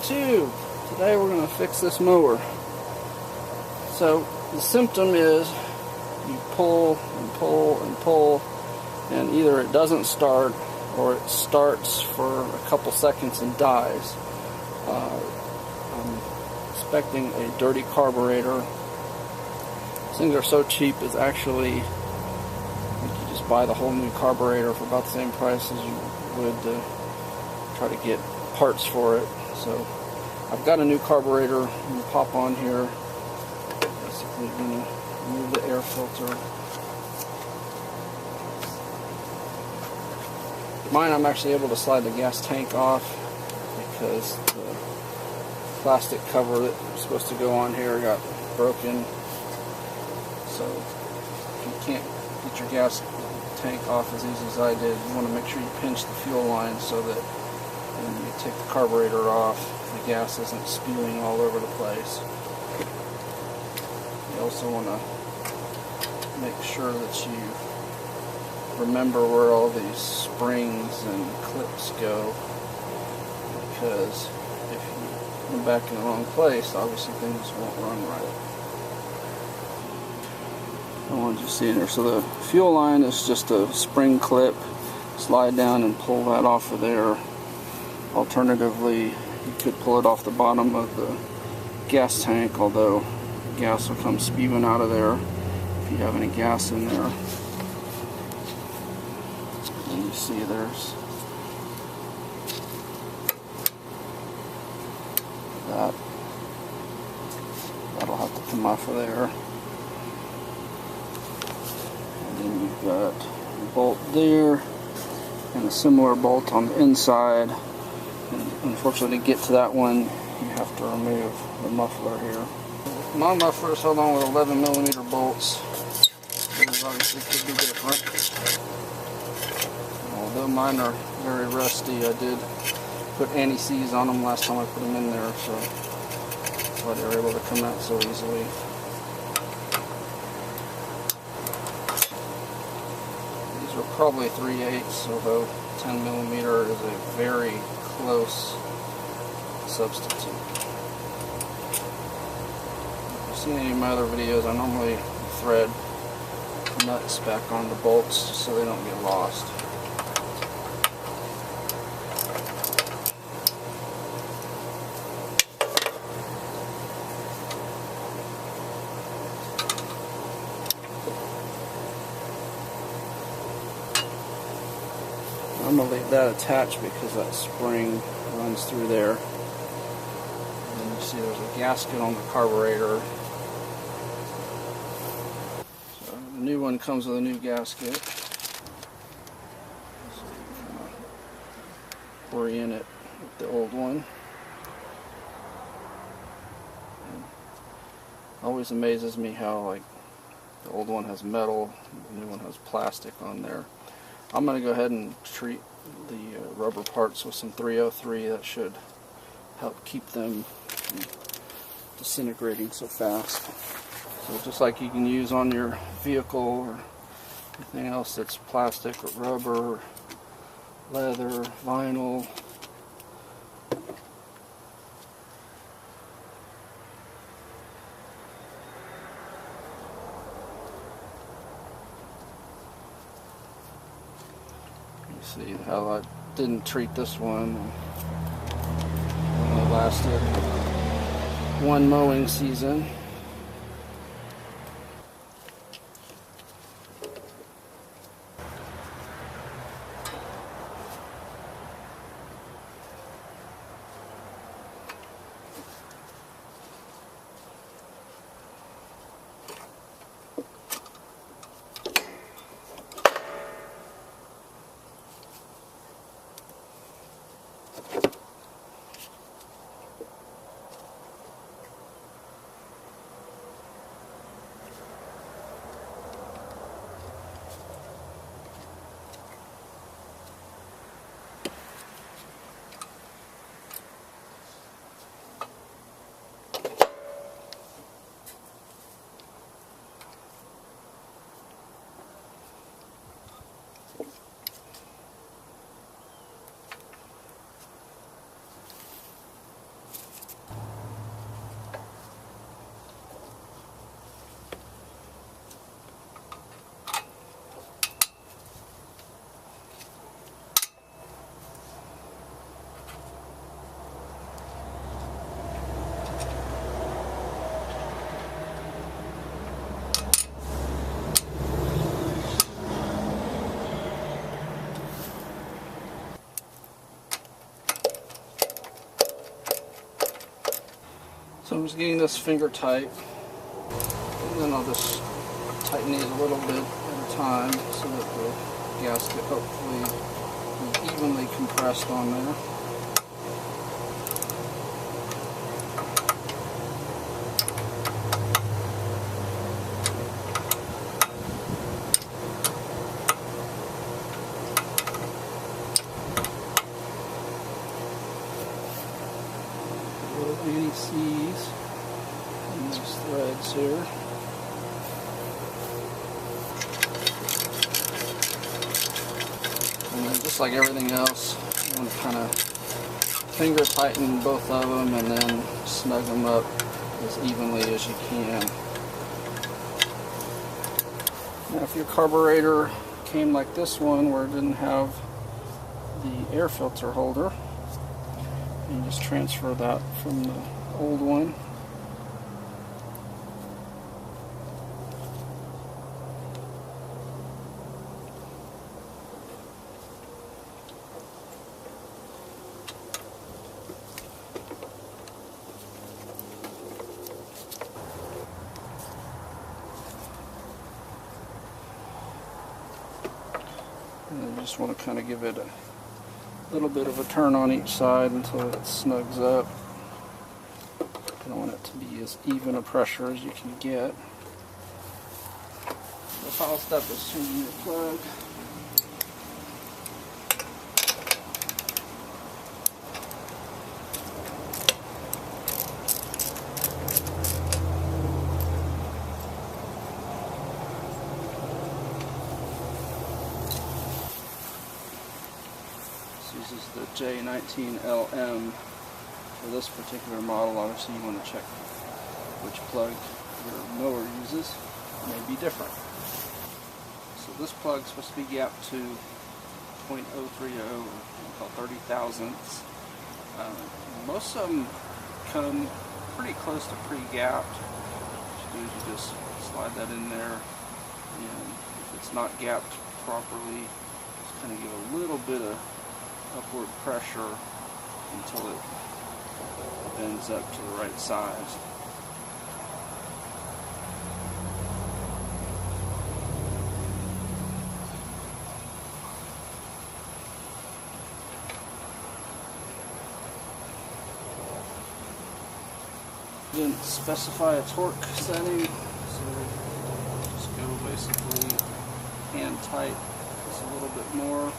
2. Today we're going to fix this mower. So the symptom is you pull and pull and pull, and either it doesn't start or it starts for a couple seconds and dies. I'm expecting a dirty carburetor. These things are so cheap, it's actually, you just buy the whole new carburetor for about the same price as you would try to get parts for it. So I've got a new carburetor. I'm going to pop on here. Basically going to remove the air filter. Mine, I'm actually able to slide the gas tank off because the plastic cover that was supposed to go on here got broken. So if you can't get your gas tank off as easy as I did, you want to make sure you pinch the fuel line so that when you take the carburetor off, the gas isn't spewing all over the place. You also want to make sure that you remember where all these springs and clips go, because if you go back in the wrong place, obviously things won't run right. I want you to see there. So the fuel line is just a spring clip. Slide down and pull that off of there. Alternatively, you could pull it off the bottom of the gas tank, although gas will come spewing out of there if you have any gas in there. And you see there's that. That'll have to come off of there. And then you've got a bolt there and a similar bolt on the inside. And unfortunately, to get to that one, you have to remove the muffler here. My muffler is held on with 11mm bolts. These obviously could be different. Although mine are very rusty, I did put anti-seize on them last time I put them in there, so that's why they were able to come out so easily. These were probably 3/8, although 10mm is a very close substitute. If you've seen any of my other videos, I normally thread nuts back on the bolts just so they don't get lost. I'm going to leave that attached because that spring runs through there. And then you see there's a gasket on the carburetor. So the new one comes with a new gasket. So you kind of orient it with the old one. And it always amazes me how, like, the old one has metal, the new one has plastic on there. I'm going to go ahead and treat the rubber parts with some 303. That should help keep them from disintegrating so fast. So just like you can use on your vehicle or anything else that's plastic or rubber, leather, vinyl. See how I didn't treat this one. It only lasted one mowing season. I'm just getting this finger tight, and then I'll just tighten it a little bit at a time so that the gasket hopefully is evenly compressed on there. Little anti-seize in these threads here. And then just like everything else, you want to kind of finger tighten both of them and then snug them up as evenly as you can. Now if your carburetor came like this one where it didn't have the air filter holder, you just transfer that from the old one. And then you just want to kind of give it a little bit of a turn on each side until it snugs up. You don't want it to be as even a pressure as you can get. The final step is changing your plug. This is the J19LM for this particular model. Obviously you want to check which plug your mower uses. It may be different. So this plug is supposed to be gapped to 0.030, or call 30 thousandths. Most of them come pretty close to pre-gapped. What you do is you just slide that in there, and if it's not gapped properly, just kind of give a little bit of upward pressure until it bends up to the right size. Didn't specify a torque setting, so just go basically hand tight just a little bit more.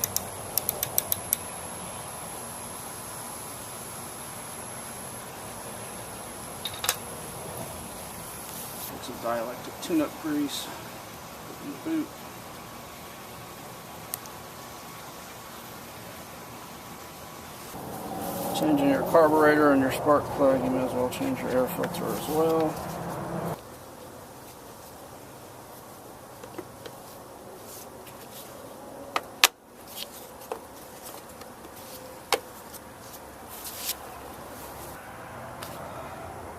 Some dielectric tune-up grease in the boot. Changing your carburetor and your spark plug, you may as well change your air filter as well.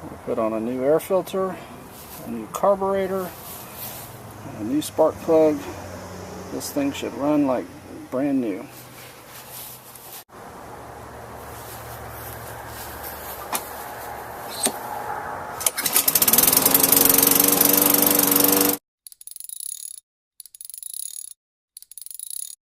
We'll put on a new air filter, a new carburetor, and a new spark plug. This thing should run like brand new.